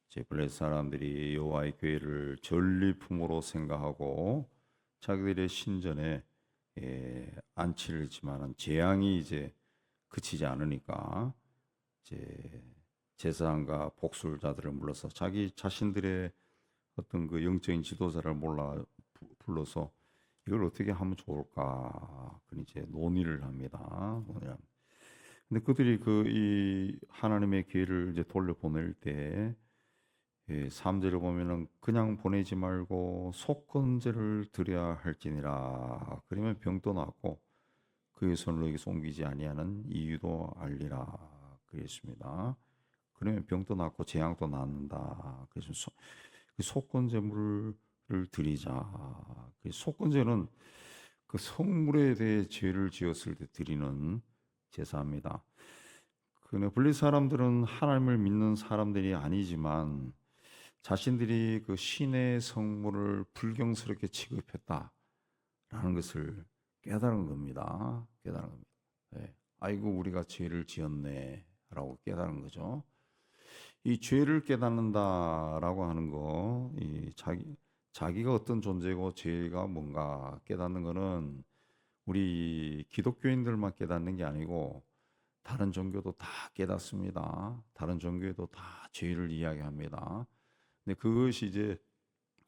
이제 블레셋 사람들이 여호와의 교회를 전리품으로 생각하고 자기들의 신전에 안치를 지만은 재앙이 이제 그치지 않으니까 이제 제사장과 복술자들을 불러서 자기 자신들의 어떤 그 영적인 지도자를 불러서 이걸 어떻게 하면 좋을까? 그 이제 논의를 합니다. 근데 그들이 그 이 하나님의 기회를 이제 돌려보낼 때 3절을 보면은 그냥 보내지 말고 속건제를 드려야 할지니라. 그러면 병도 낫고 그의 손을 너에게서 옮기지 아니하는 이유도 알리라. 그랬습니다. 그러면 병도 낫고 재앙도 낫는다. 그래서 그 속건제물을 드리자. 그 속건제는 그 성물에 대해 죄를 지었을 때 드리는 제사입니다. 그 블리 사람들은 하나님을 믿는 사람들이 아니지만 자신들이 그 신의 성물을 불경스럽게 취급했다라는 것을 깨달은 겁니다. 깨달은 겁니다. 네. 아이고 우리가 죄를 지었네라고 깨달은 거죠. 이 죄를 깨닫는다라고 하는 거, 이 자기가 어떤 존재고 죄가 뭔가 깨닫는 거는 우리 기독교인들만 깨닫는 게 아니고 다른 종교도 다 깨닫습니다. 다른 종교에도 다 죄를 이야기합니다. 근데 그것이 이제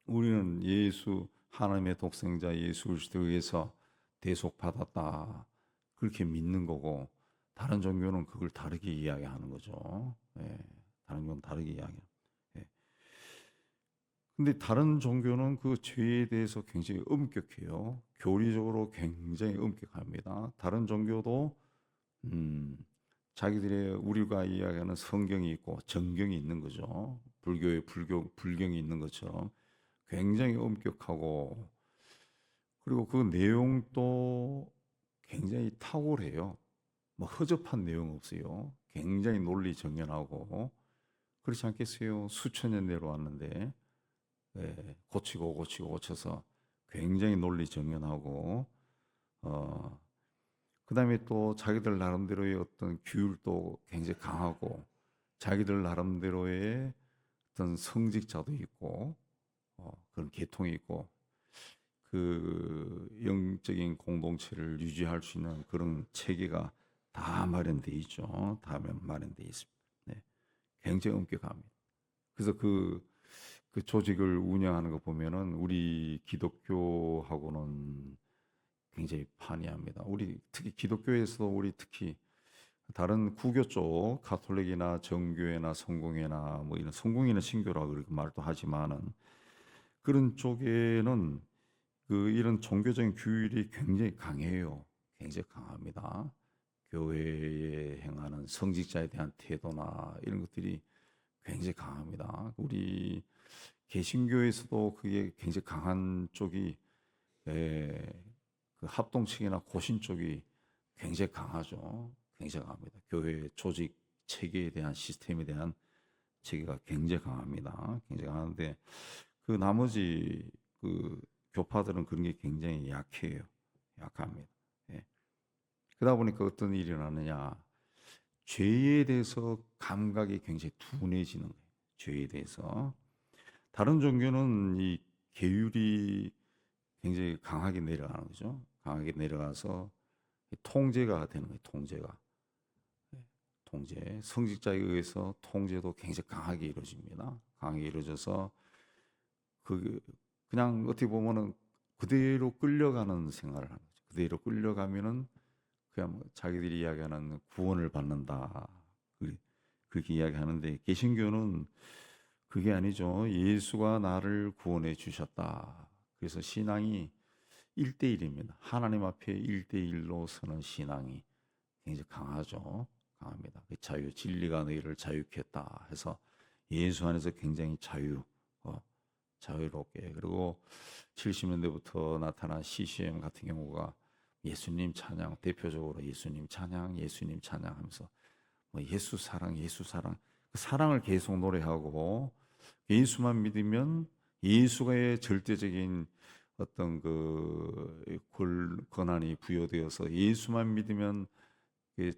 우리는 예수 하나님의 독생자 예수 그리스도에 의해서 대속받았다 그렇게 믿는 거고 다른 종교는 그걸 다르게 이야기하는 거죠. 예, 다른 건 다르게 이야기해요. 예. 근데 다른 종교는 그 죄에 대해서 굉장히 엄격해요. 교리적으로 굉장히 엄격합니다. 다른 종교도 자기들의 우리가 이야기하는 성경이 있고 정경이 있는 거죠. 불교의 불경이 있는 것처럼 굉장히 엄격하고 그리고 그 내용도 굉장히 탁월해요. 뭐 허접한 내용 없어요. 굉장히 논리 정연하고 그렇지 않겠어요? 수천 년 내려왔는데 고쳐서 굉장히 논리 정연하고 그다음에 또 자기들 나름대로의 어떤 규율도 굉장히 강하고 자기들 나름대로의 어떤 성직자도 있고 그런 계통이 있고 그 영적인 공동체를 유지할 수 있는 그런 체계가 다 마련돼 있죠. 다 마련돼 있습니다. 네. 굉장히 엄격합니다. 그래서 그 조직을 운영하는 거 보면은 우리 기독교하고는 굉장히 판이합니다. 우리 특히 기독교에서도 우리 특히 다른 구교 쪽 가톨릭이나 정교회나 성공회나 뭐 이런 성공회나 신교라 그렇게 말도 하지만은 그런 쪽에는 그 이런 종교적인 규율이 굉장히 강해요. 굉장히 강합니다. 교회에 행하는 성직자에 대한 태도나 이런 것들이 굉장히 강합니다. 우리 개신교에서도 그게 굉장히 강한 쪽이 그 합동층이나 고신 쪽이 굉장히 강하죠. 굉장히 강합니다. 교회 조직 체계에 대한 시스템에 대한 체계가 굉장히 강합니다. 굉장히 강한데 그 나머지 그 교파들은 그런 게 굉장히 약해요. 약합니다. 예. 그러다 보니까 어떤 일이 일어나느냐. 죄에 대해서 감각이 굉장히 둔해지는 거예요. 죄에 대해서. 다른 종교는 이 계율이 굉장히 강하게 내려가는 거죠. 강하게 내려가서 통제가 되는 거예요. 통제가. 통제. 성직자에 의해서 통제도 굉장히 강하게 이루어집니다. 강하게 이루어져서 그냥 어떻게 보면은 그대로 끌려가는 생활을 하는 거죠. 그대로 끌려가면은 그냥 뭐 자기들이 이야기하는 구원을 받는다. 그렇게 이야기하는데 개신교는 그게 아니죠. 예수가 나를 구원해 주셨다. 그래서 신앙이 1대1입니다. 하나님 앞에 1대1로 서는 신앙이 굉장히 강하죠. 강합니다. 그 진리가 너희를 자유케 했다 해서 예수 안에서 굉장히 자유롭게. 그리고 70년대부터 나타난 CCM 같은 경우가 예수님 찬양, 대표적으로 예수님 찬양 하면서 뭐 예수 사랑, 그 사랑을 계속 노래하고 예수만 믿으면 예수가의 절대적인 어떤 그 권한이 부여되어서 예수만 믿으면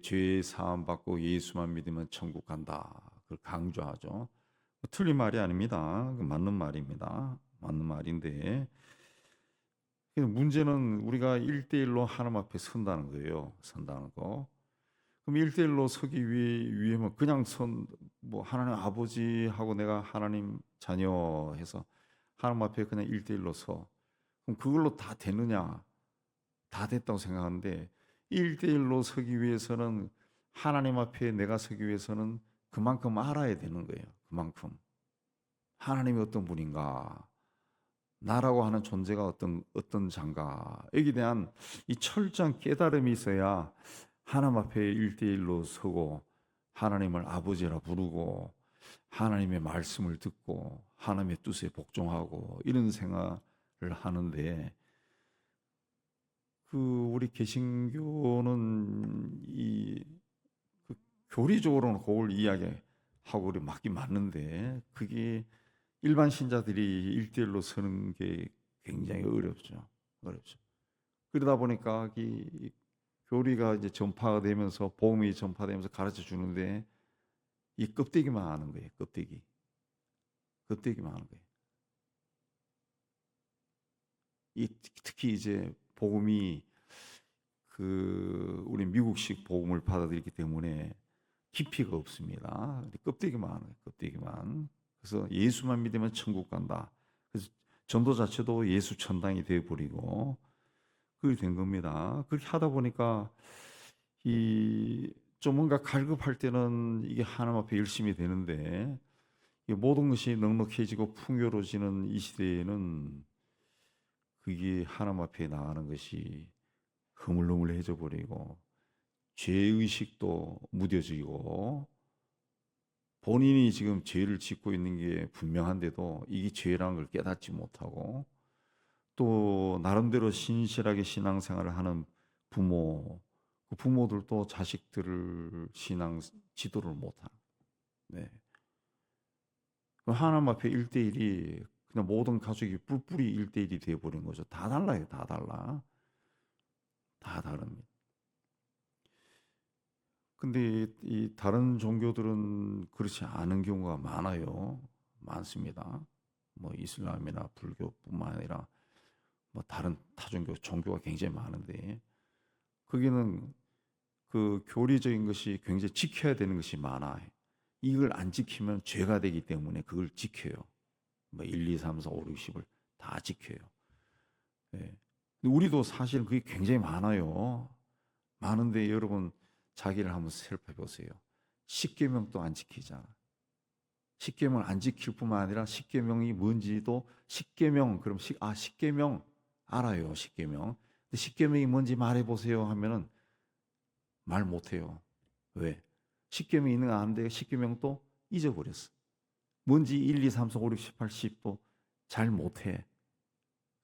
죄 사함 받고 예수만 믿으면 천국 간다. 그걸 강조하죠. 틀린 말이 아닙니다. 맞는 말입니다. 맞는 말인데 문제는 우리가 1대1로 하나님 앞에 선다는 거예요. 선다는 거. 그럼 1대1로 서기 위해면 그냥 뭐 하나님 아버지하고 내가 하나님 자녀 해서 하나님 앞에 그냥 1대1로 서. 그럼 그걸로 다 되느냐? 다 됐다고 생각하는데 1대1로 서기 위해서는 하나님 앞에 내가 서기 위해서는 그만큼 알아야 되는 거예요. 그만큼. 하나님이 어떤 분인가? 나라고 하는 존재가 어떤 장가? 여기에 대한 이 철저한 깨달음이 있어야 하나님 앞에 1대1로 서고 하나님을 아버지라 부르고 하나님의 말씀을 듣고 하나님의 뜻에 복종하고 이런 생활을 하는데 우리 개신교는 그 교리적으로는 그걸 이야기하고 우리 맞긴 맞는데 그게 일반 신자들이 일대일로 서는 게 굉장히 어렵죠. 어렵죠. 그러다 보니까 이 교리가 이제 전파가 되면서 복음이 전파되면서 가르쳐 주는데 이 껍데기만 하는 거예요. 껍데기만 하는 거예요. 특히 이제 복음이 우리 미국식 복음을 받아들이기 때문에 깊이가 없습니다. 껍데기만 하는 거예요. 껍데기만. 그래서 예수만 믿으면 천국 간다. 그래서 전도 자체도 예수 천당이 되어 버리고 그렇게 된 겁니다. 그렇게 하다 보니까 좀 뭔가 갈급할 때는 이게 하나님 앞에 열심히 되는데 모든 것이 넉넉해지고 풍요로워지는 이 시대에는 그게 하나님 앞에 나가는 것이 흐물흐물해져 버리고 죄의식도 무뎌지고 본인이 지금 죄를 짓고 있는 게 분명한데도 이게 죄라는 걸 깨닫지 못하고 또 나름대로 신실하게 신앙생활을 하는 그 부모들도 자식들을 신앙 지도를 못하는. 네. 하나님 앞에 1대1이 그냥 모든 가족이 뿔뿔이 1대1이 되어버린 거죠. 다 달라요. 다 달라. 다 다릅니다. 근데 이 다른 종교들은 그렇지 않은 경우가 많아요. 많습니다. 뭐 이슬람이나 불교뿐만 아니라 뭐 다른 종교가 굉장히 많은데 거기는 그 교리적인 것이 굉장히 지켜야 되는 것이 많아요. 이걸 안 지키면 죄가 되기 때문에 그걸 지켜요. 뭐 1, 2, 3, 4, 5, 6, 10을 다 지켜요. 예. 근데 우리도 사실 그게 굉장히 많아요. 많은데 여러분 자기를 한번 살펴보세요. 십계명도 안 지키잖아. 십계명을 안 지킬 뿐만 아니라 십계명이 뭔지도 그럼 십계명 알아요. 십계명. 근데 십계명이 뭔지 말해 보세요 하면은 말 못해요. 왜? 십계명이 있는 거 아는데 십계명도 잊어버렸어. 뭔지 1, 2, 3, 4, 5, 6, 7, 8, 10도 잘 못해.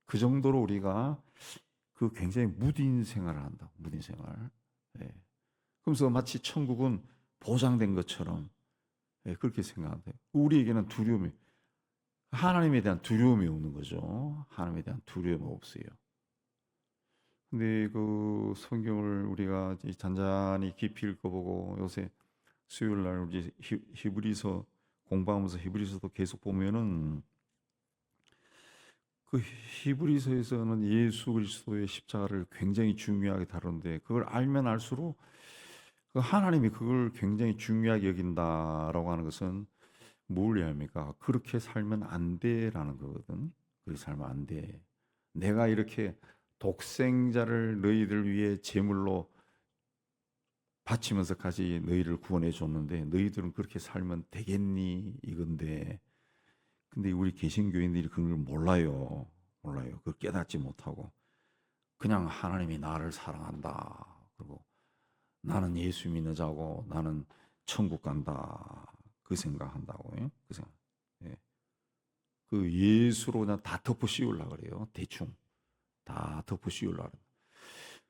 그 정도로 우리가 굉장히 무딘 생활을 한다. 무딘 생활. 예. 그러면서 마치 천국은 보장된 것처럼 그렇게 생각한대요. 우리에게는 하나님에 대한 두려움이 없는 거죠. 하나님에 대한 두려움이 없어요. 근데 성경을 우리가 잔잔히 깊이 읽어보고 요새 수요일 날 우리 히브리서 공부하면서 히브리서도 계속 보면은 히브리서에서는 예수 그리스도의 십자가를 굉장히 중요하게 다루는데 그걸 알면 알수록 하나님이 그걸 굉장히 중요하게 여긴다라고 하는 것은 뭘 의미합니까? 그렇게 살면 안 돼라는 거거든. 그렇게 살면 안 돼. 내가 이렇게 독생자를 너희들 위해 제물로 바치면서까지 너희를 구원해 줬는데 너희들은 그렇게 살면 되겠니? 이건데 근데 우리 개신교인들이 그걸 몰라요. 그걸 깨닫지 못하고 그냥 하나님이 나를 사랑한다. 그리고 나는 예수 믿는 자고 나는 천국 간다. 그 생각한다고. 예? 그 생각. 예. 예수로 그냥 다 덮어 씌우려고 그래요. 대충. 다 덮어 씌우려고.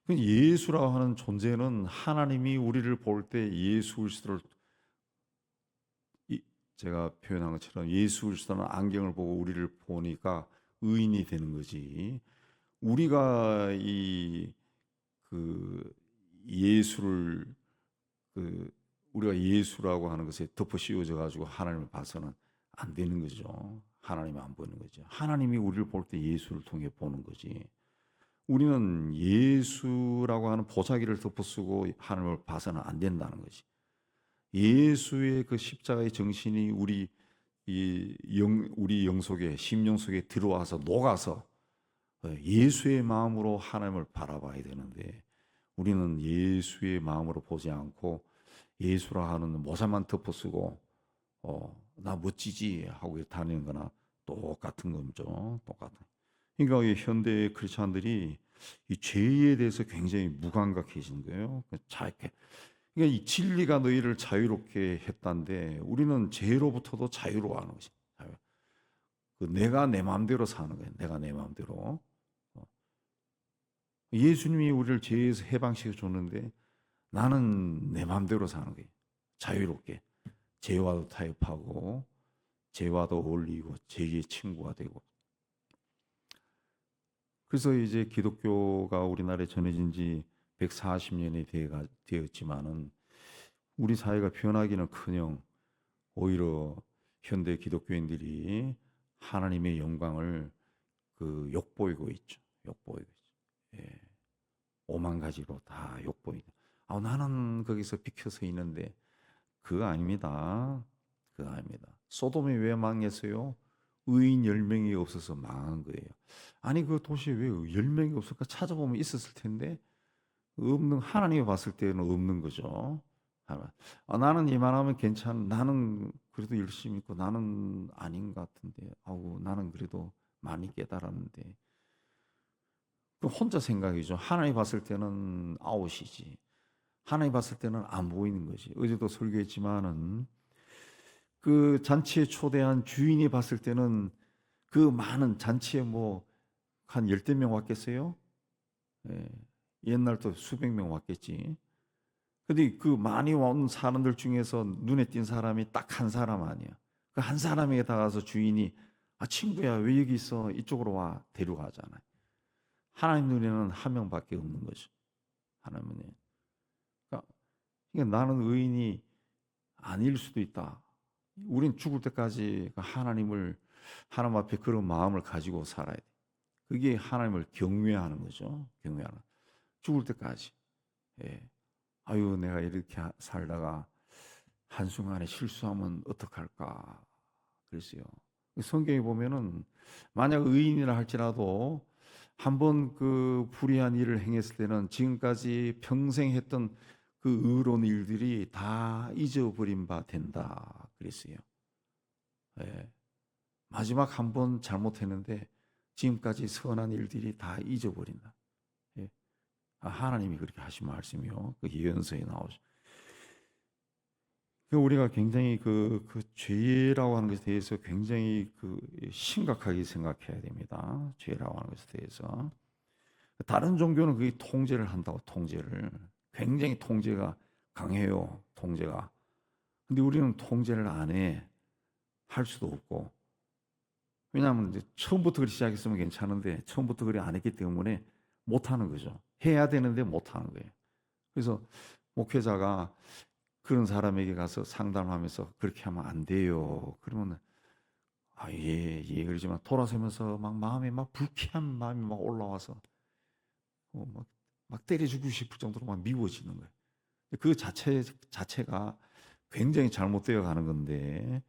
예수라고 하는 존재는 하나님이 우리를 볼 때 예수 그리스도를 제가 표현한 것처럼 예수 그리스도는 안경을 보고 우리를 보니까 의인이 되는 거지. 우리가 예수를 우리가 예수라고 하는 것에 덮어 씌워져 가지고 하나님을 봐서는 안 되는 거죠. 하나님이 안 보이는 거죠. 하나님이 우리를 볼 때 예수를 통해 보는 거지. 우리는 예수라고 하는 보자기를 덮어쓰고 하나님을 봐서는 안 된다는 거지. 예수의 그 십자가의 정신이 우리 영 속에, 심령 속에 들어와서 녹아서 예수의 마음으로 하나님을 바라봐야 되는데, 우리는 예수의 마음으로 보지 않고 예수라 하는 모자만 덮어쓰고 나 멋지지 하고 다니는 거나 똑같은 거죠. 똑같은. 그러니까 이 현대 크리스천들이 이 죄에 대해서 굉장히 무감각해진 거예요. 그러니까 이 진리가 너희를 자유롭게 했다는데, 우리는 죄로부터도 자유로워하는 것이. 내가 내 마음대로 사는 거예요. 내가 내 마음대로. 예수님이 우리를 죄에서 해방시켜 줬는데 나는 내 마음대로 사는 거예요. 자유롭게. 죄와도 타협하고 죄와도 어울리고 죄의 친구가 되고. 그래서 이제 기독교가 우리나라에 전해진 지 140년이 되었지만은 우리 사회가 변하기는커녕 오히려 현대 기독교인들이 하나님의 영광을 욕보이고 있죠. 욕보이고 있죠. 예. 오만 가지로 다 욕보이고. 나는 거기서 비켜서 있는데 그거 아닙니다. 그거 아닙니다. 소돔이 왜 망했어요? 의인 10명이 없어서 망한 거예요. 아니 그 도시에 왜 10명이 없을까? 찾아보면 있었을 텐데 하나님이 봤을 때는 없는 거죠. 나는 이만하면 나는 그래도 열심히 있고 나는 아닌 것 같은데, 나는 그래도 많이 깨달았는데. 혼자 생각이죠. 하나님 봤을 때는 아웃이지. 하나님 봤을 때는 안 보이는 거지. 어제도 설교했지만은 그 잔치에 초대한 주인이 봤을 때는 그 많은 잔치에 한 10명 왔겠어요? 예. 옛날도 수백 명 왔겠지. 근데 그 많이 온 사람들 중에서 눈에 띈 사람이 딱 한 사람 아니야. 그 한 사람에게 다가서 주인이 친구야 왜 여기 있어? 이쪽으로 와. 데려가잖아요. 하나님 눈에는 한 명밖에 없는 거죠. 하나님 눈에. 그러니까 나는 의인이 아닐 수도 있다. 우린 죽을 때까지 하나님 앞에 그런 마음을 가지고 살아야 돼. 그게 하나님을 경외하는 거죠. 경외하는. 죽을 때까지. 예. 내가 이렇게 살다가 한순간에 실수하면 어떡할까. 그랬어요. 성경에 보면은 만약 의인이라 할지라도 한번 그 불의한 일을 행했을 때는 지금까지 평생 했던 그 의로운 일들이 다 잊어버린 바 된다. 그랬어요. 예. 마지막 한 번 잘못했는데 지금까지 선한 일들이 다 잊어버린다. 예. 하나님이 그렇게 하신 말씀이요. 그 예언서에 나오죠. 우리가 굉장히 그 죄라고 하는 것에 대해서 굉장히 심각하게 생각해야 됩니다. 죄라고 하는 것에 대해서. 다른 종교는 그게 통제를 한다고, 통제를. 굉장히 통제가 강해요, 통제가. 근데 우리는 통제를 안 해. 할 수도 없고. 왜냐하면 이제 처음부터 그렇게 시작했으면 괜찮은데 처음부터 그렇게 안 했기 때문에 못 하는 거죠. 해야 되는데 못 하는 거예요. 그래서 목회자가 그런 사람에게 가서 상담하면서 그렇게 하면 안 돼요. 그러면 예, 그러지만 돌아서면서 마음에 불쾌한 마음이 올라와서 막 때려주고 싶을 정도로 미워지는 거예요. 그 자체가 굉장히 잘못되어 가는 건데,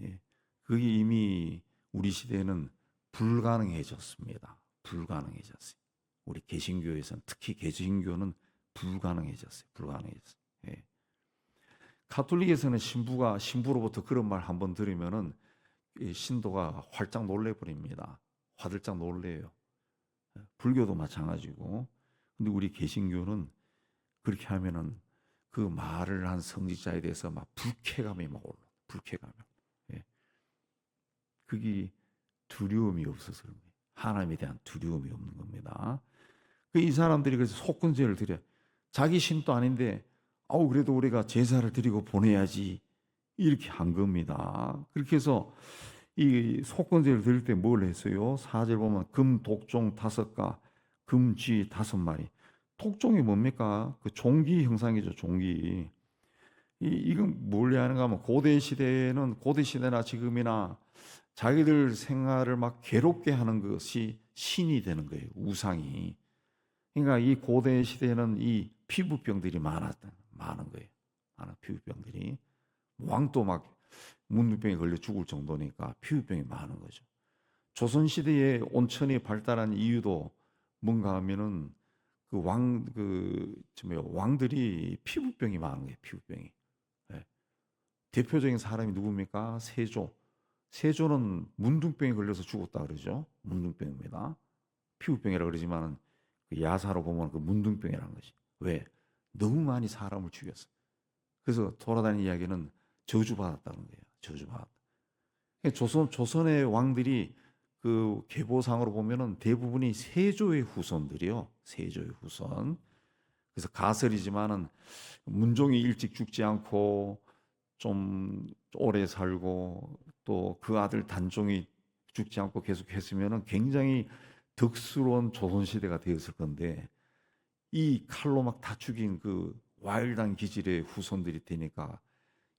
예, 그게 이미 우리 시대에는 불가능해졌습니다. 불가능해졌어요. 우리 개신교에서는, 특히 개신교는 불가능해졌어요. 예. 가톨릭에서는 신부로부터 그런 말 한번 들으면은 신도가 활짝 놀래버립니다. 화들짝 놀래요. 불교도 마찬가지고. 근데 우리 개신교는 그렇게 하면은 그 말을 한 성직자에 대해서 불쾌감이 올라. 불쾌감이. 예. 그게 두려움이 없어서 그런 거예요. 하나님에 대한 두려움이 없는 겁니다. 이 사람들이 그래서 속건제를 드려. 자기 신도 아닌데 그래도 우리가 제사를 드리고 보내야지 이렇게 한 겁니다. 그렇게 해서 이 속건제를 드릴 때 뭘 했어요? 4절 보면 금 독종 5가, 금 쥐 5마리. 독종이 뭡니까? 그 종기 형상이죠, 종기. 이건 뭘 하는가 하면 고대 시대에는 고대 시대나 지금이나 자기들 생활을 막 괴롭게 하는 것이 신이 되는 거예요. 우상이. 그러니까 이 고대 시대에는 이 피부병들이 많은 거예요. 많은 피부병들이. 왕도 막 문둥병에 걸려 죽을 정도니까 피부병이 많은 거죠. 조선 시대에 온천이 발달한 이유도 뭔가 하면은 왕들이 피부병이 많은 거예요. 피부병이. 예. 대표적인 사람이 누굽니까? 세조. 세조는 문둥병에 걸려서 죽었다 그러죠. 문둥병입니다. 피부병이라 그러지만 그 야사로 보면 그 문둥병이라는 것이. 왜? 너무 많이 사람을 죽였어. 그래서 돌아다니는 이야기는 저주받았다는 거예요. 저주받았다. 조선의 왕들이 그 계보상으로 보면은 대부분이 세조의 후손들이요. 세조의 후손. 그래서 가설이지만은 문종이 일찍 죽지 않고 좀 오래 살고 또 그 아들 단종이 죽지 않고 계속 했으면은 굉장히 덕스러운 조선시대가 되었을 건데 이 칼로 막 다 죽인 그 와일드한 기질의 후손들이 되니까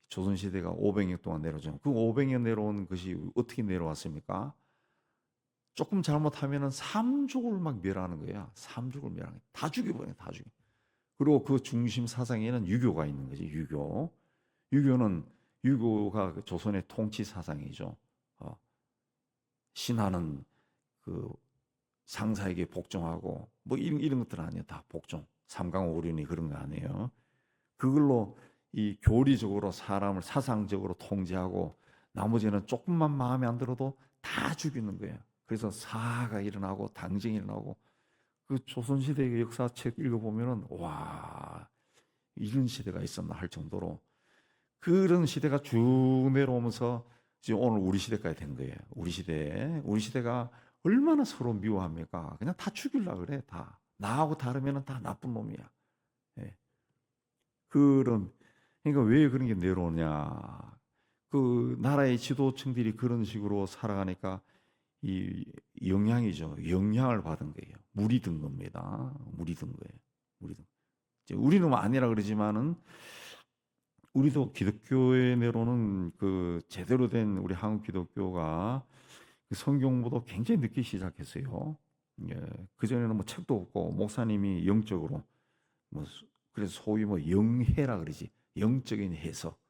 조선시대가 500년 동안 내려오죠. 그 500년 내려온 것이 어떻게 내려왔습니까? 조금 잘못하면은 삼족을 막 멸하는 거야. 삼족을 멸하는 거야. 다 죽여버려, 다 죽여. 그리고 그 중심 사상에는 유교가 있는 거지. 유교. 유교가 그 조선의 통치 사상이죠. 신하는 그 상사에게 복종하고 뭐 이런 것들 아니에요. 다 복종. 삼강오륜이 그런 거 아니에요. 그걸로 이 교리적으로 사람을 사상적으로 통제하고 나머지는 조금만 마음에 안 들어도 다 죽이는 거예요. 그래서 사가 일어나고 당쟁이 일어나고 그 조선시대의 역사책 읽어보면은 와 이런 시대가 있었나 할 정도로 그런 시대가 쭉 내려오면서 지금 오늘 우리 시대까지 된 거예요. 우리 시대가 얼마나 서로 미워합니까? 그냥 다 죽이려고 그래. 다 나하고 다르면은 다 나쁜 놈이야. 예. 그런 그러니까 왜 그런 게 내려오냐? 그 나라의 지도층들이 그런 식으로 살아가니까 이 영향이죠. 영향을 받은 거예요. 물이 든 겁니다. 물이 든 거예요. 물이 든. 이제 우리는 아니라 그러지만은 우리도 기독교에 내려오는 그 제대로 된 우리 한국 기독교가 그 성경보다 굉장히 늦게 시작했어요. 예, 그 전에는 뭐 책도 없고 목사님이 영적으로 뭐 그래서 소위 뭐 영해라 그러지 영적인 해석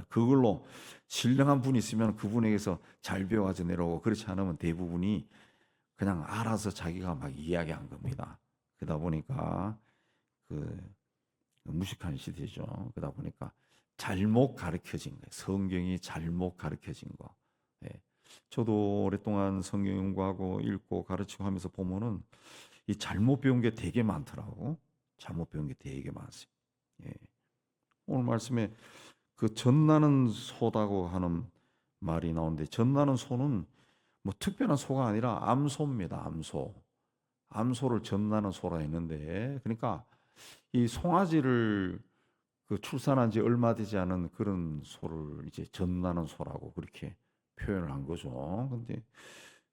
그걸로 신령한 분이 있으면 그분에게서 잘 배워가지고 내려오고 그렇지 않으면 대부분이 그냥 알아서 자기가 막 이야기한 겁니다. 그러다 보니까 그 무식한 시대죠. 그러다 보니까 잘못 가르쳐진 거예요. 성경이 잘못 가르쳐진 거. 예. 저도 오랫동안 성경 연구하고 읽고 가르치고 하면서 보면은 이 잘못 배운 게 되게 많더라고. 잘못 배운 게 되게 많습니다. 예. 오늘 말씀에 그 전나는 소다고 하는 말이 나오는데 전나는 소는 뭐 특별한 소가 아니라 암소입니다. 암소. 암소를 전나는 소라 했는데 그러니까 이 송아지를 그 출산한 지 얼마 되지 않은 그런 소를 이제 전나는 소라고 그렇게 표현을 한 거죠. 근데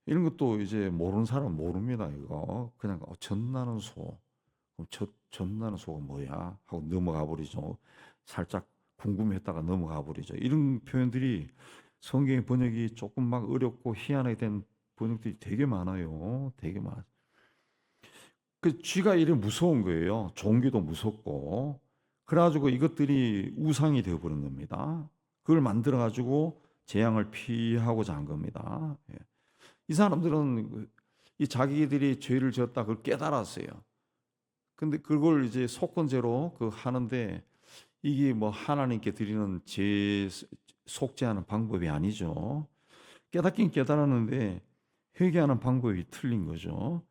이런 것도 이제 모르는 사람은 모릅니다. 이거 그냥 전나는 소. 그럼 전나는 소가 뭐야? 하고 넘어가 버리죠. 살짝 궁금했다가 넘어가 버리죠. 이런 표현들이 성경의 번역이 조금 막 어렵고 희한하게 된 번역들이 되게 많아요. 되게 많아. 그 쥐가 이래 무서운 거예요. 종기도 무섭고. 그래가지고 이것들이 우상이 되어버린 겁니다. 그걸 만들어가지고 재앙을 피하고자 한 겁니다. 예. 이 사람들은 이 자기들이 죄를 지었다 그걸 깨달았어요. 근데 그걸 이제 속건제로 그 하는데 이게 뭐 하나님께 드리는 속죄하는 방법이 아니죠. 깨닫긴 깨달았는데 회개하는 방법이 틀린 거죠.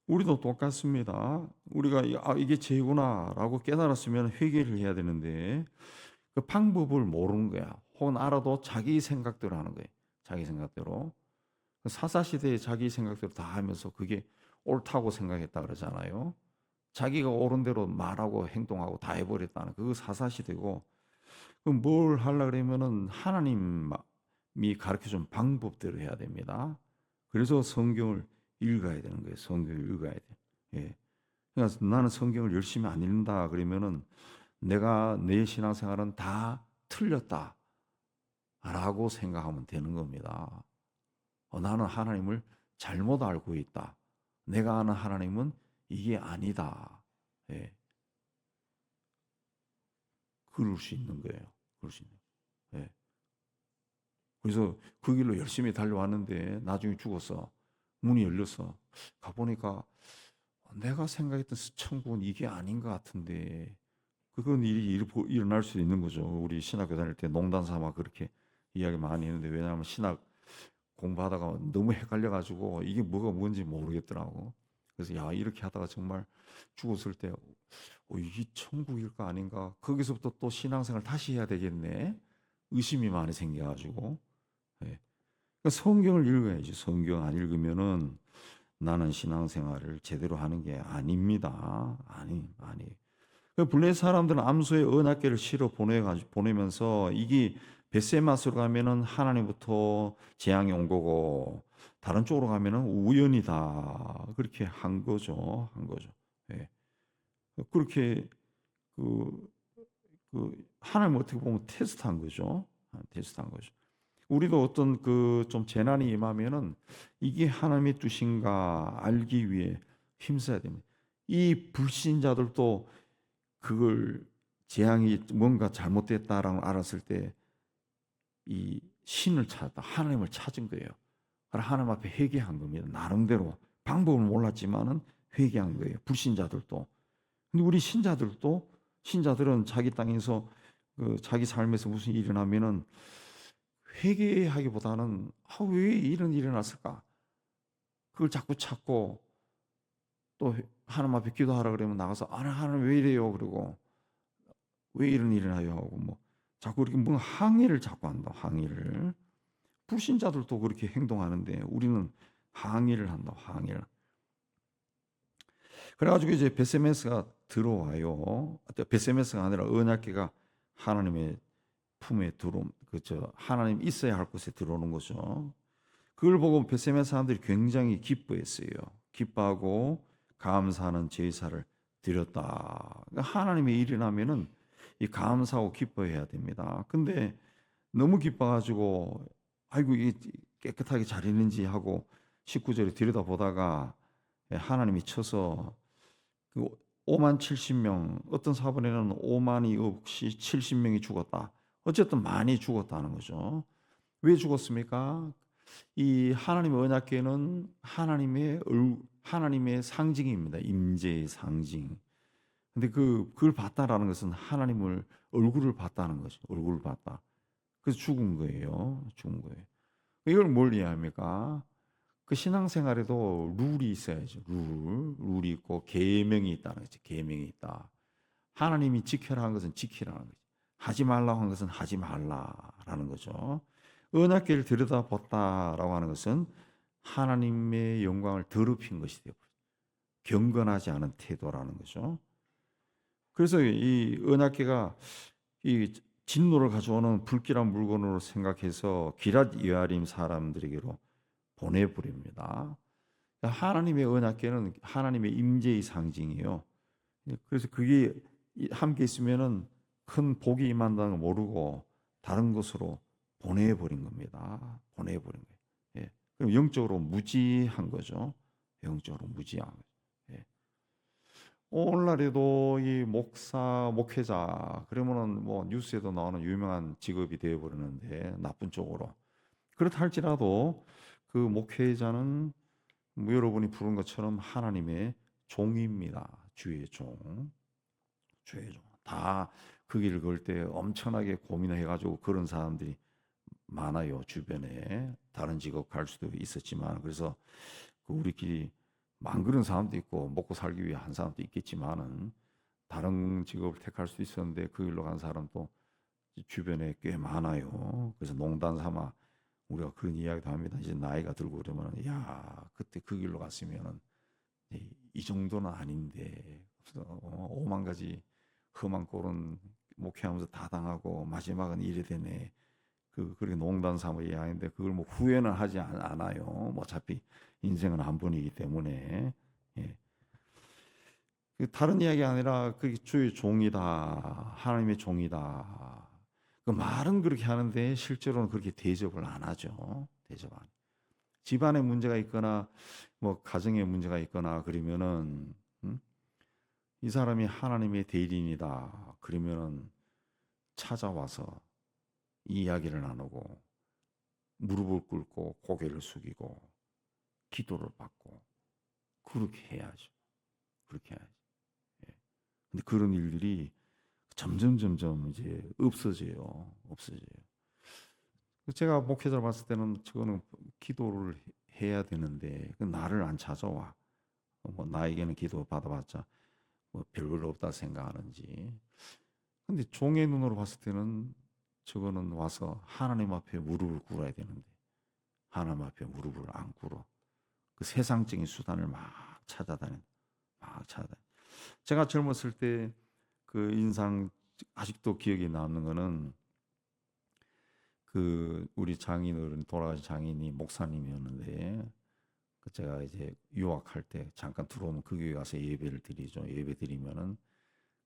우리도 똑같습니다. 우리가 이게 죄구나라고 깨달았으면 회개를 해야 되는데 그 방법을 모르는 거야. 혹은 알아도 자기 생각대로 하는 거예요. 자기 생각대로. 사사시대에 자기 생각대로 다 하면서 그게 옳다고 생각했다 그러잖아요. 자기가 옳은 대로 말하고 행동하고 다 해버렸다는 그거 사사시대고 그럼 뭘 하려고 그러면은 하나님이 가르쳐준 방법대로 해야 됩니다. 그래서 성경을 읽어야 되는 거예요. 성경을 읽어야 돼. 예. 그러니까 나는 성경을 열심히 안 읽는다 그러면은 내가 내 신앙생활은 다 틀렸다라고 생각하면 되는 겁니다. 나는 하나님을 잘못 알고 있다. 내가 아는 하나님은 이게 아니다. 예. 그럴 수 있는 거예요. 그럴 수 있는. 예. 그래서 그 길로 열심히 달려왔는데 나중에 죽었어. 문이 열렸어. 가보니까 내가 생각했던 천국은 이게 아닌 것 같은데, 그건 일이 일어날 수 있는 거죠. 우리 신학교 다닐 때 농담 삼아 그렇게 이야기 많이 했는데, 왜냐하면 신학 공부하다가 너무 헷갈려가지고 이게 뭐가 뭔지 모르겠더라고. 그래서 야, 이렇게 하다가 정말 죽었을 때 이게 천국일까 아닌가, 거기서부터 또 신앙생활 다시 해야 되겠네, 의심이 많이 생겨가지고. 예. 그러니까 성경을 읽어야지. 성경 안 읽으면은 나는 신앙생활을 제대로 하는 게 아닙니다. 아니. 블레 사람들은 암소의 언약궤를 실어 보내면서 이게 벳세마스로 가면은 하나님부터 재앙이 온 거고, 다른 쪽으로 가면은 우연이다, 그렇게 한 거죠. 예. 그렇게 그, 하나님 어떻게 보면 테스트한 거죠. 테스트한 거죠. 우리도 어떤 좀 재난이 임하면은 이게 하나님의 뜻인가 알기 위해 힘써야 됩니다. 이 불신자들도 그걸, 재앙이 뭔가 잘못됐다라고 알았을 때 이 신을 찾았다, 하나님을 찾은 거예요. 하나님 앞에 회개한 겁니다. 나름대로 방법을 몰랐지만은 회개한 거예요. 불신자들도. 근데 우리 신자들은 자기 땅에서 자기 삶에서 무슨 일이 일어나면은 회개하기보다는 왜 이런 일이 일어났을까? 그걸 자꾸 찾고, 또 하나님 앞에 기도하라 그러면 나가서 하나님 왜 이래요? 그러고 왜 이런 일이 나요? 하고 자꾸 이렇게 뭔가 항의를 자꾸 한다. 항의를. 불신자들도 그렇게 행동하는데 우리는 항의를 한다. 항의를. 그래가지고 이제 벳세메스가 들어와요. 벳세메스가 아니라 언약궤가 하나님의 품에 하나님 있어야 할 곳에 들어오는 거죠. 그걸 보고 벳세메스 사람들이 굉장히 기뻐했어요. 기뻐하고 감사하는 제사를 드렸다. 그러니까 하나님의 일이 나면은 이 감사하고 기뻐해야 됩니다. 근데 너무 기뻐가지고 아이고 이게 깨끗하게 잘 있는지 하고 19절에 들여다보다가 하나님이 쳐서 5만 70명, 어떤 사본에는 5만이 없이 70명이 죽었다. 어쨌든 많이 죽었다는 거죠. 왜 죽었습니까? 이 하나님의 언약궤는 하나님의 상징입니다. 임재의 상징. 근데 그걸 봤다라는 것은 하나님을 얼굴을 봤다는 거죠. 얼굴을 봤다. 그래서 죽은 거예요. 이걸 뭘 이해합니까? 그 신앙생활에도 룰이 있어야죠. 룰이 있고 계명이 있다는 거죠. 계명이 있다. 하나님이 지켜라 한 것은 지키라는 거죠. 하지 말라고 한 것은 하지 말라라는 거죠. 언약궤를 들여다봤다라고 하는 것은 하나님의 영광을 더럽힌 것이 되고 경건하지 않은 태도라는 거죠. 그래서 이 언약궤가 이 진노를 가져오는 불길한 물건으로 생각해서 기랏 여아림 사람들에게로 보내버립니다. 하나님의 언약궤는 하나님의 임재의 상징이에요. 그래서 그게 함께 있으면은 큰 복이 임한다는 걸 모르고 다른 곳으로 보내버린 겁니다. 보내버린 거예요. 예. 그럼 영적으로 무지한 거죠. 영적으로 무지한 거죠. 예. 오늘날에도 이 목회자 그러면은 뉴스에도 나오는 유명한 직업이 되어버리는데, 나쁜 쪽으로. 그렇다 할지라도 그 목회자는 여러분이 부른 것처럼 하나님의 종입니다. 주의 종. 다 그 길을 걸 때 엄청나게 고민해가지고 그런 사람들이 많아요. 주변에 다른 직업 갈 수도 있었지만, 그래서 우리끼리 그런 사람도 있고 먹고 살기 위해 한 사람도 있겠지만은 다른 직업을 택할 수 있었는데 그 길로 간 사람도 주변에 꽤 많아요. 그래서 농담 삼아 우리가 그런 이야기도 합니다. 이제 나이가 들고 그러면 그때 그 길로 갔으면은 이 정도는 아닌데, 오만 가지 험한 꼴은 목회하면서 다 당하고 마지막은 이래 되네. 그렇게 농담 삼아 이야기인데 그걸 후회는 하지 않아요. 어차피 인생은 한 번이기 때문에. 예. 다른 이야기 아니라 그게 주의 종이다. 하나님의 종이다. 그 말은 그렇게 하는데 실제로는 그렇게 대접을 안 하죠. 대접 안. 집안에 문제가 있거나 뭐 가정에 문제가 있거나 그러면은 이 사람이 하나님의 대리인이다. 그러면은 찾아와서 이야기를 나누고 무릎을 꿇고 고개를 숙이고 기도를 받고 그렇게 해야죠. 그렇게 해야죠. 예. 근데 그런 일들이 점점 이제 없어져요. 없어져요. 제가 목회자를 봤을 때는 저거는 기도를 해야 되는데 나를 안 찾아와. 뭐 나에게는 기도 받아봤자 뭐 별걸 없다 생각하는지. 근데 종의 눈으로 봤을 때는 저거는 와서 하나님 앞에 무릎을 꿇어야 되는데 하나님 앞에 무릎을 안 꿇어. 그 세상적인 수단을 막 찾아다니. 막 찾아다니. 제가 젊었을 때 그 인상 아직도 기억에 남는 거는 그 우리 장인어른 돌아가신 장인이 목사님이었는데 그 제가 이제 유학할 때 잠깐 들어오면 그 교회 가서 예배를 드리죠. 예배 드리면은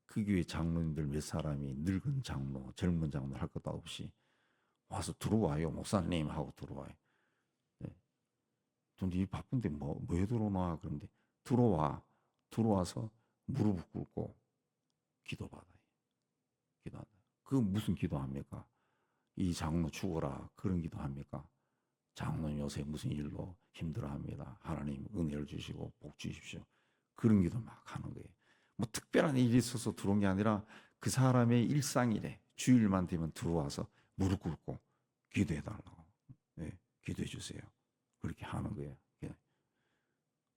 그 교회 장로님들 몇 사람이 늙은 장로, 젊은 장로 할 것도 없이 와서 들어와요. 목사님 하고 들어와요. 네. 이 바쁜데 뭐해 들어오나 그런데 들어와서 무릎 꿇고 기도받아요. 기도한다. 그 무슨 기도합니까? 이 장로 죽어라 그런 기도합니까? 장로님 요새 무슨 일로 힘들어합니다. 하나님 은혜를 주시고 복 주십시오. 그런 기도 막 하는 거예요. 뭐 특별한 일이 있어서 들어온 게 아니라 그 사람의 일상이래. 주일만 되면 들어와서 무릎 꿇고 기도해 달라고. 네, 기도해 주세요. 그렇게 하는 거예요.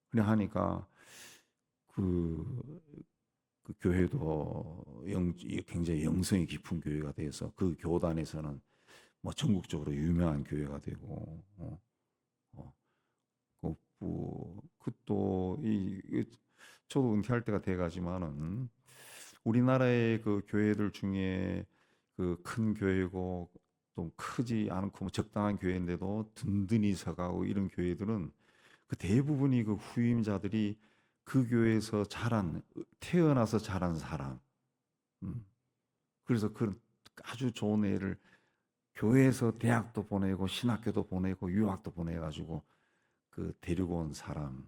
그래 하니까 그 교회도 굉장히 영성이 깊은 교회가 돼서 그 교단에서는 뭐 전국적으로 유명한 교회가 되고 저도 은퇴할 때가 돼가지만은 우리나라의 그 교회들 중에 그 큰 교회고 좀 크지 않고 뭐 적당한 교회인데도 든든히 서가고 이런 교회들은 그 대부분이 그 후임자들이 그 교회에서 태어나서 자란 사람. 그래서 그 아주 좋은 애를 교회에서 대학도 보내고 신학교도 보내고 유학도 보내가지고 그 데리고 온 사람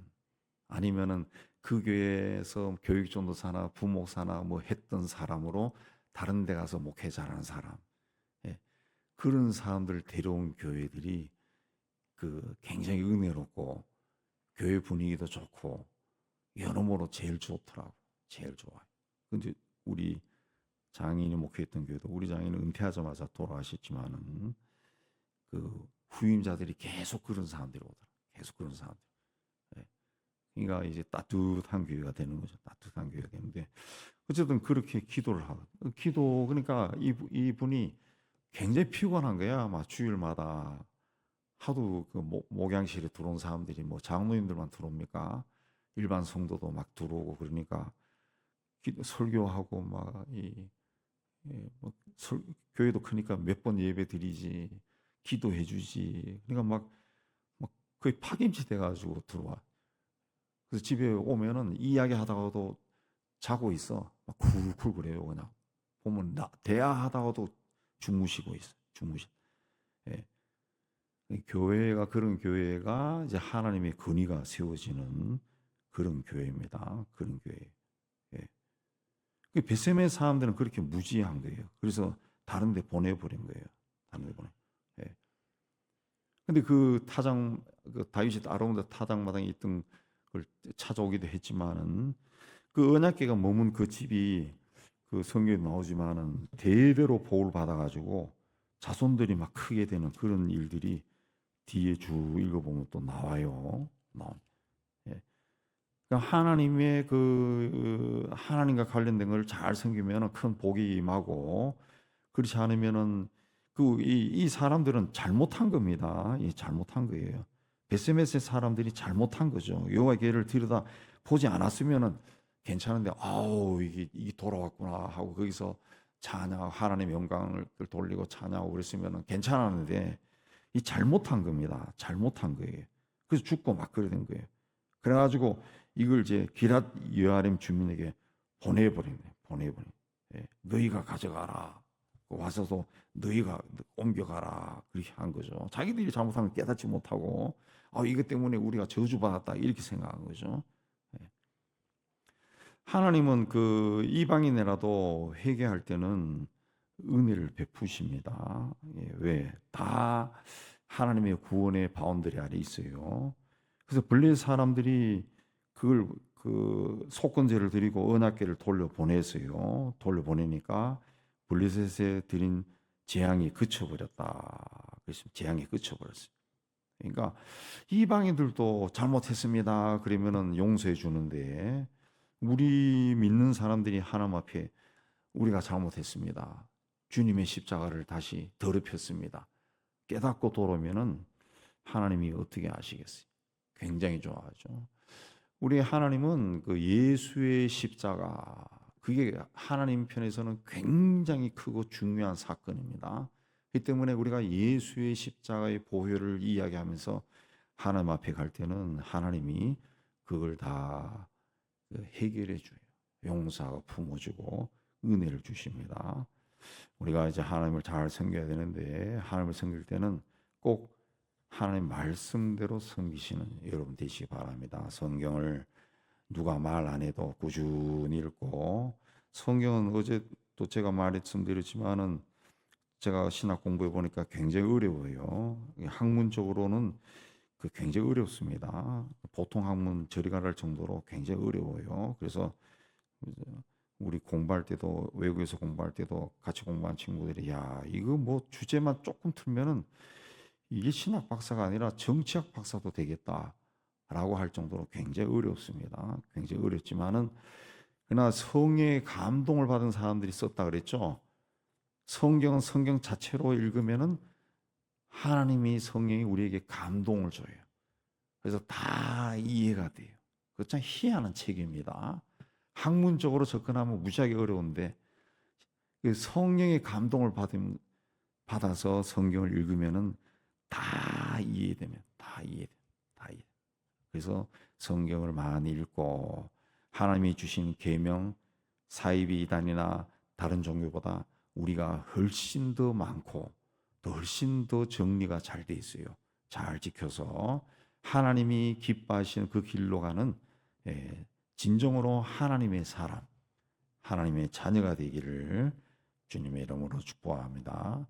아니면은 그 교회에서 교육전도사나 부목사나 뭐 했던 사람으로 다른 데 가서 목회 잘하는 사람. 예. 그런 사람들 데려온 교회들이 그 굉장히 은혜롭고 교회 분위기도 좋고 여러모로 제일 좋더라고. 제일 좋아요. 근데 우리 장인이 목회했던 교회도 우리 장인은 은퇴하자마자 돌아가셨지만은 그 후임자들이 계속 그런 사람들이 오더라. 계속 그런 사람들. 예. 그러니까 이제 따뜻한 교회가 되는 거죠. 따뜻한 교회가 되는데 어쨌든 그렇게 기도를 하고 그러니까 이분이 굉장히 피곤한 거야. 막 주일마다 하도 그 목양실에 들어온 사람들이 뭐 장로님들만 들어옵니까? 일반 성도도 막 들어오고 그러니까 설교하고 교회도 크니까 몇 번 예배 드리지 기도해 주지 그러니까 막 거의 파김치 돼가지고 들어와. 그래서 집에 오면은 이야기 하다가도 자고 있어. 막 쿨쿨 그래요 그냥. 보면 대화하다가도 주무시고 있어. 주무시. 예. 교회가 그런 교회가 이제 하나님의 근위가 세워지는 그런 교회입니다. 그런 교회. 예. 베세메 사람들은 그렇게 무지한 거예요. 그래서 다른 데 보내버린 거예요. 다른 데 보내. 예. 근데 그 다윗이 아름다운 타작마당에 있던 걸 찾아오기도 했지만은 그 언약궤가 머문 그 집이 그 성경에 나오지만은 대대로 복을 받아가지고 자손들이 막 크게 되는 그런 일들이 뒤에 쭉 읽어보면 또 나와요. 예. 그러니까 하나님과 관련된 걸 잘 섬기면 큰 복이 임하고 그렇지 않으면은 이 사람들은 잘못한 겁니다. 잘못한 거예요. 베세메스 사람들이 잘못한 거죠. 여호와의 계를 들여다 보지 않았으면은 괜찮은데 아우 이게 돌아왔구나 하고 거기서 찬양하고 하나님의 영광을 돌리고 찬양하고 그랬으면은 괜찮았는데 이 잘못한 겁니다. 잘못한 거예요. 그래서 죽고 막 그래 된 거예요. 그래가지고 이걸 이제 기랏 여아림 주민에게 보내버린 거예요. 예. 너희가 가져가라. 와서도 너희가 옮겨가라 그렇게 한 거죠. 자기들이 잘못한 걸 깨닫지 못하고 이것 때문에 우리가 저주받았다 이렇게 생각한 거죠. 예. 하나님은 그 이방인이라도 회개할 때는 은혜를 베푸십니다. 예, 왜? 다 하나님의 구원의 바운더리 아래 있어요. 그래서 블레셋 사람들이 그걸 그 속건제를 드리고 언약궤를 돌려보냈어요. 돌려보내니까 블레셋에 드린 재앙이 그쳐버렸다. 그래서 재앙이 그쳐버렸어요. 그러니까 이방인들도 잘못했습니다. 그러면은 용서해 주는데 우리 믿는 사람들이 하나님 앞에 우리가 잘못했습니다. 주님의 십자가를 다시 더럽혔습니다. 깨닫고 돌아오면은 하나님이 어떻게 아시겠어요? 굉장히 좋아하죠. 우리 하나님은 그 예수의 십자가 그게 하나님 편에서는 굉장히 크고 중요한 사건입니다. 그 때문에 우리가 예수의 십자가의 보혈을 이야기하면서 하나님 앞에 갈 때는 하나님이 그걸 다 해결해 줘요. 용서하고 품어주고 은혜를 주십니다. 우리가 이제 하나님을 잘 섬겨야 되는데 하나님을 섬길 때는 꼭 하나님 말씀대로 섬기시는 여러분 되시기 바랍니다. 성경을 누가 말 안 해도 꾸준히 읽고 성경은 어제 또 제가 말씀드렸지만은 제가 신학 공부해 보니까 굉장히 어려워요. 학문적으로는 굉장히 어렵습니다. 보통 학문 저리 가랄 정도로 굉장히 어려워요. 그래서 우리 공부할 때도 외국에서 공부할 때도 같이 공부한 친구들이 야 이거 뭐 주제만 조금 틀면은 이게 신학 박사가 아니라 정치학 박사도 되겠다라고 할 정도로 굉장히 어렵습니다. 굉장히 어렵지만은 그러나 성령의 감동을 받은 사람들이 썼다 그랬죠. 성경은 성경 자체로 읽으면은 하나님이 성령이 우리에게 감동을 줘요. 그래서 다 이해가 돼요. 그거 참 희한한 책입니다. 학문적으로 접근하면 무지하게 어려운데 성령의 감동을 받아서 성경을 읽으면은 다 이해되면 다 이해돼. 다 이해. 그래서 성경을 많이 읽고 하나님이 주신 계명 사이비 이단이나 다른 종교보다 우리가 훨씬 더 많고 또 훨씬 더 정리가 잘 돼 있어요. 잘 지켜서 하나님이 기뻐하시는 그 길로 가는 진정으로 하나님의 사람, 하나님의 자녀가 되기를 주님의 이름으로 축복합니다.